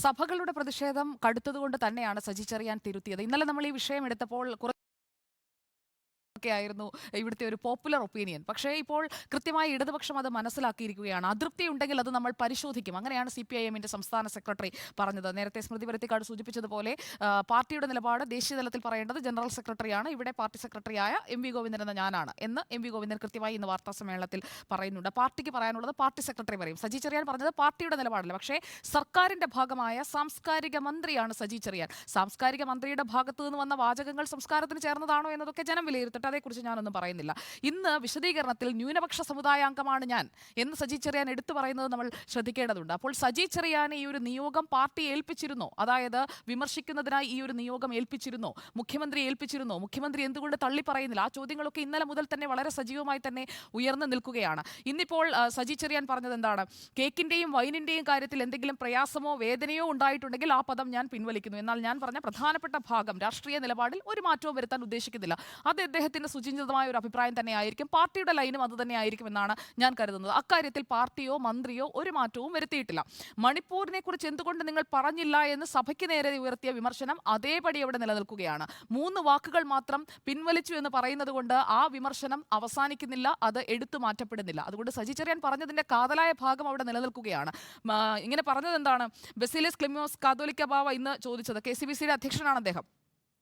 സഭകളുടെ പ്രതിഷേധം കടുത്തതുകൊണ്ട് തന്നെയാണ് സജി ചെറിയാൻ തിരുത്തിയത്. ഇന്നലെ നമ്മൾ ഈ വിഷയം എടുത്തപ്പോൾ ആയിരുന്നു ഇവിടുത്തെ ഒരു പോപ്പുലർ ഒപ്പീനിയൻ. പക്ഷേ ഇപ്പോൾ കൃത്യമായി ഇടതുപക്ഷം അത് മനസ്സിലാക്കിയിരിക്കുകയാണ്. അതൃപ്തി ഉണ്ടെങ്കിൽ അത് നമ്മൾ പരിശോധിക്കും. അങ്ങനെയാണ് CPIM-ന്റെ സംസ്ഥാന സെക്രട്ടറി പറഞ്ഞത്. നേരത്തെ സ്മൃതി പരുത്തിക്കാട് സൂചിപ്പിച്ചതുപോലെ പാർട്ടിയുടെ നിലപാട് ദേശീയ തലത്തിൽ പറയേണ്ടത് ജനറൽ സെക്രട്ടറിയാണ്. ഇവിടെ പാർട്ടി സെക്രട്ടറിയായ MV ഗോവിന്ദൻ എന്ന ഞാനാണ് എന്ന് MV ഗോവിന്ദൻ കൃത്യമായി ഇന്ന് വാർത്താ സമ്മേളനത്തിൽ പറയുന്നുണ്ട്. പാർട്ടിക്ക് പറയാനുള്ളത് പാർട്ടി സെക്രട്ടറി പറയും. സജി ചെറിയാൻ പറഞ്ഞത് പാർട്ടിയുടെ നിലപാടല്ല, പക്ഷേ സർക്കാരിന്റെ ഭാഗമായ സാംസ്കാരിക മന്ത്രിയാണ് സജി ചെറിയാൻ. സാംസ്കാരിക മന്ത്രിയുടെ ഭാഗത്തു നിന്ന് വന്ന വാചകങ്ങൾ സംസ്കാരത്തിന് ചേർന്നതാണോ എന്നതൊക്കെ ജനം വിലയിരുത്തട്ടെ. അതേക്കുറിച്ച് ഞാനൊന്നും പറയുന്നില്ല. ഇന്ന് വിശദീകരണത്തിൽ ന്യൂനപക്ഷ സമുദായാംഗമാണ് ഞാൻ എന്ന് സജി ചെറിയാൻ എടുത്തു പറയുന്നത് നമ്മൾ ശ്രദ്ധിക്കേണ്ടതുണ്ട്. അപ്പോൾ സജി ചെറിയാനെ ഈ ഒരു നിയോഗം പാർട്ടി ഏൽപ്പിച്ചിരുന്നോ? അതായത് വിമർശിക്കുന്നതിനായി ഈ ഒരു നിയോഗം ഏൽപ്പിച്ചിരുന്നോ? മുഖ്യമന്ത്രി ഏൽപ്പിച്ചിരുന്നോ? മുഖ്യമന്ത്രി എന്തുകൊണ്ട് തള്ളി പറയുന്നില്ല? ആ ചോദ്യങ്ങളൊക്കെ ഇന്നലെ മുതൽ തന്നെ വളരെ സജീവമായി തന്നെ ഉയർന്നു നിൽക്കുകയാണ്. ഇന്നിപ്പോൾ സജി ചെറിയാൻ പറഞ്ഞത് എന്താണ്? കേക്കിന്റെയും വൈനിന്റെയും കാര്യത്തിൽ എന്തെങ്കിലും പ്രയാസമോ വേദനയോ ഉണ്ടായിട്ടുണ്ടെങ്കിൽ ആ പദം ഞാൻ പിൻവലിക്കുന്നു. എന്നാൽ ഞാൻ പറഞ്ഞ പ്രധാനപ്പെട്ട ഭാഗം രാഷ്ട്രീയ നിലപാടിൽ ഒരു മാറ്റവും വരുത്താൻ ഉദ്ദേശിക്കുന്നില്ല. അത് അദ്ദേഹത്തിന്റെ സുചിന്തിതമായ ഒരു അഭിപ്രായം തന്നെ ആയിരിക്കും. പാർട്ടിയുടെ ലൈനും അത് തന്നെ ആയിരിക്കും എന്നാണ് ഞാൻ കരുതുന്നത്. അക്കാര്യത്തിൽ പാർട്ടിയോ മന്ത്രിയോ ഒരു മാറ്റവും വരുത്തിയിട്ടില്ല. മണിപ്പൂരിനെ കുറിച്ച് എന്തുകൊണ്ട് നിങ്ങൾ പറഞ്ഞില്ല എന്ന് സഭയ്ക്ക് നേരെ ഉയർത്തിയ വിമർശനം അതേപടി അവിടെ നിലനിൽക്കുകയാണ്. 3 വാക്കുകൾ മാത്രം പിൻവലിച്ചു എന്ന് പറയുന്നത് കൊണ്ട് ആ വിമർശനം അവസാനിക്കുന്നില്ല, അത് എടുത്തു മാറ്റപ്പെടുന്നില്ല. അതുകൊണ്ട് സജി ചെറിയാൻ പറഞ്ഞതിന്റെ കാതലായ ഭാഗം അവിടെ നിലനിൽക്കുകയാണ്. ഇങ്ങനെ പറഞ്ഞത് എന്താണ്? ബസിലിയസ് ക്ലിമോസ് കാതോലിക്ക ബാവ ഇന്ന് ചോദിച്ചത്, KCBC-യുടെ അധ്യക്ഷനാണ് അദ്ദേഹം.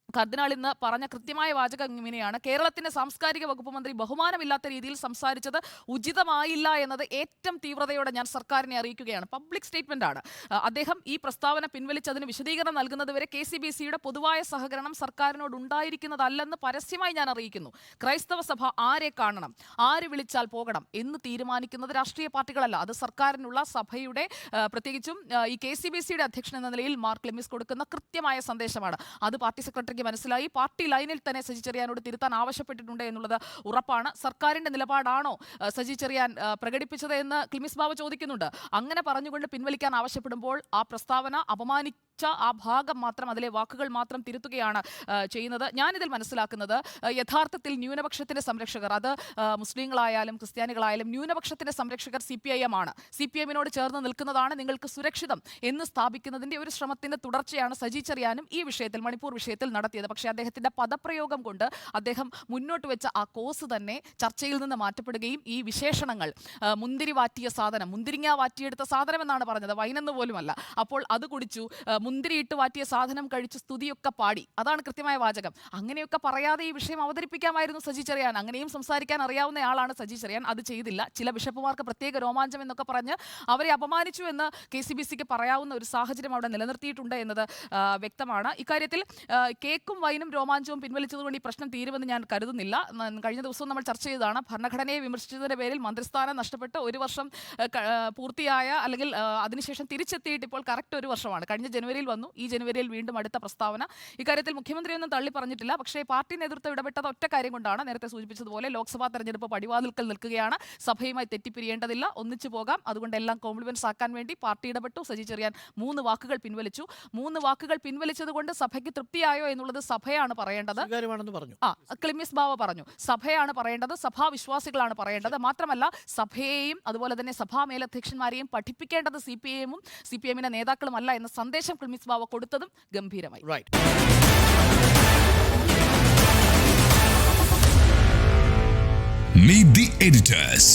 കർദിനാൾ ഇന്ന് പറഞ്ഞ കൃത്യമായ വാചകം ഇങ്ങനെയാണ്: കേരളത്തിന്റെ സാംസ്കാരിക വകുപ്പ് മന്ത്രി ബഹുമാനമില്ലാത്ത രീതിയിൽ സംസാരിച്ചത് ഉചിതമായില്ല എന്നത് ഏറ്റവും തീവ്രതയോടെ ഞാൻ സർക്കാരിനെ അറിയിക്കുകയാണ്. പബ്ലിക് സ്റ്റേറ്റ്മെന്റ് ആണ്. അദ്ദേഹം ഈ പ്രസ്താവന പിൻവലിച്ചതിന് വിശദീകരണം നൽകുന്നതുവരെ KCBC-യുടെ പൊതുവായ സഹകരണം സർക്കാരിനോട് ഉണ്ടായിരിക്കുന്നതല്ലെന്ന് പരസ്യമായി ഞാൻ അറിയിക്കുന്നു. ക്രൈസ്തവ സഭ ആരെ കാണണം, ആര് വിളിച്ചാൽ പോകണം എന്ന് തീരുമാനിക്കുന്നത് രാഷ്ട്രീയ പാർട്ടികളല്ല. അത് സർക്കാരിനുള്ള സഭയുടെ പ്രത്യേകിച്ചും ഈ KCBC-യുടെ അധ്യക്ഷൻ എന്ന നിലയിൽ മാർ ക്ലിമിസ് കൊടുക്കുന്ന കൃത്യമായ സന്ദേശമാണ്. അത് പാർട്ടി സെക്രട്ടറിക്ക് മനസ്സിലായി. പാർട്ടി ലൈനിൽ തന്നെ സജി ചെറിയാനോട് തിരുത്താൻ ആവശ്യപ്പെട്ടിട്ടുണ്ട് എന്നുള്ളത് ഉറപ്പാണ്. സർക്കാരിന്റെ നിലപാടാണോ സജി ചെറിയാൻ പ്രകടിപ്പിച്ചത് എന്ന് ക്ലിമിസ് ബാവ ചോദിക്കുന്നുണ്ട്. അങ്ങനെ പറഞ്ഞുകൊണ്ട് പിൻവലിക്കാൻ ആവശ്യപ്പെടുമ്പോൾ ആ പ്രസ്താവന ആ ഭാഗം മാത്രം, അതിലെ വാക്കുകൾ മാത്രം തിരുത്തുകയാണ് ചെയ്യുന്നത്. ഞാനിതിൽ മനസ്സിലാക്കുന്നത് യഥാർത്ഥത്തിൽ ന്യൂനപക്ഷത്തിന്റെ സംരക്ഷകർ, അത് മുസ്ലിങ്ങളായാലും ക്രിസ്ത്യാനികളായാലും ന്യൂനപക്ഷത്തിന്റെ സംരക്ഷകർ CPIM ആണ്. CPIM-നോട് ചേർന്ന് നിൽക്കുന്നതാണ് നിങ്ങൾക്ക് സുരക്ഷിതം എന്ന് സ്ഥാപിക്കുന്നതിന്റെ ഒരു ശ്രമത്തിന്റെ തുടർച്ചയാണ് സജി ചെറിയാനും ഈ വിഷയത്തിൽ, മണിപ്പൂർ വിഷയത്തിൽ നടത്തിയത്. പക്ഷേ അദ്ദേഹത്തിന്റെ പദപ്രയോഗം കൊണ്ട് അദ്ദേഹം മുന്നോട്ട് വെച്ച ആ കോസ് തന്നെ ചർച്ചയിൽ നിന്ന് മാറ്റപ്പെടുകയും ഈ വിശേഷണങ്ങൾ മുന്തിരി വാറ്റിയ സാധനം, മുന്തിരിങ്ങ വാറ്റിയെടുത്ത സാധനം എന്നാണ് പറഞ്ഞത്, വൈനെന്ന് പോലുമല്ല. അപ്പോൾ അത് കുടിച്ചു, മുന്തിരിയിട്ട് വാറ്റിയ സാധനം കഴിച്ച് സ്തുതിയൊക്കെ പാടി, അതാണ് കൃത്യമായ വാചകം. അങ്ങനെയൊക്കെ പറയാതെ ഈ വിഷയം അവതരിപ്പിക്കാമായിരുന്നു സജി ചെറിയാൻ. അങ്ങനെയും സംസാരിക്കാൻ അറിയാവുന്ന ആളാണ് സജി ചെറിയാൻ. അത് ചെയ്തില്ല. ചില ബിഷപ്പുമാർക്ക് പ്രത്യേക രോമാഞ്ചം എന്നൊക്കെ പറഞ്ഞ് അവരെ അപമാനിച്ചു എന്ന് KCBC-ക്ക് പറയാവുന്ന ഒരു സാഹചര്യം അവിടെ നിലനിർത്തിയിട്ടുണ്ട് എന്നത് വ്യക്തമാണ്. ഇക്കാര്യത്തിൽ കേക്കും വൈനും രോമാഞ്ചവും പിൻവലിച്ചതുകൊണ്ട് ഈ പ്രശ്നം തീരുമെന്ന് ഞാൻ കരുതുന്നില്ല. കഴിഞ്ഞ ദിവസവും നമ്മൾ ചർച്ച ചെയ്തതാണ്. ഭരണഘടനയെ വിമർശിച്ചതിന്റെ പേരിൽ മന്ത്രിസ്ഥാനം നഷ്ടപ്പെട്ട് 1 വർഷം പൂർത്തിയായ, അല്ലെങ്കിൽ അതിനുശേഷം തിരിച്ചെത്തിയിട്ട് ഇപ്പോൾ കറക്റ്റ് 1 വർഷമാണ്. കഴിഞ്ഞ ജനുവരിയിൽ വന്നു. ഈ ജനുവരിയിൽ വീണ്ടും അടുത്ത പ്രസ്താവന. ഇക്കാര്യത്തിൽ മുഖ്യമന്ത്രിയൊന്നും തള്ളി പറഞ്ഞിട്ടില്ല. പക്ഷേ പാർട്ടി നേതൃത്വം ഇടപെട്ടത് ഒറ്റ കാര്യം കൊണ്ടാണ്. നേരത്തെ സൂചിപ്പിച്ചതുപോലെ ലോക്സഭാ തെരഞ്ഞെടുപ്പ് പടിവാതിൽക്കൽ നിൽക്കുകയാണ്. സഭയുമായി തെറ്റിപ്പിരിയേണ്ടതില്ല, ഒന്നിച്ചു പോകാം. അതുകൊണ്ട് എല്ലാം കോംപ്ലിമെന്റ്സ് ആക്കാൻ വേണ്ടി പാർട്ടി ഇടപെട്ടു. സജി ചെറിയാൻ 3 വാക്കുകൾ പിൻവലിച്ചു. 3 വാക്കുകൾ പിൻവലിച്ചത് കൊണ്ട് സഭയ്ക്ക് തൃപ്തിയായോ എന്നുള്ളത് സഭയാണ് പറയേണ്ടത്. ക്ലിമിസ് ബാവ പറഞ്ഞു, സഭയാണ് പറയേണ്ടത്, സഭാവിശ്വാസികളാണ് പറയേണ്ടത്. മാത്രമല്ല സഭയെയും അതുപോലെ തന്നെ സഭാ മേലധ്യക്ഷന്മാരെയും പഠിപ്പിക്കേണ്ടത് CPIM-ന്റെ നേതാക്കളുമല്ല എന്ന സന്ദേശം ക്ലിമിസ് ബാവ കൊടുത്തതും ഗംഭീരമായി. Meet the editors.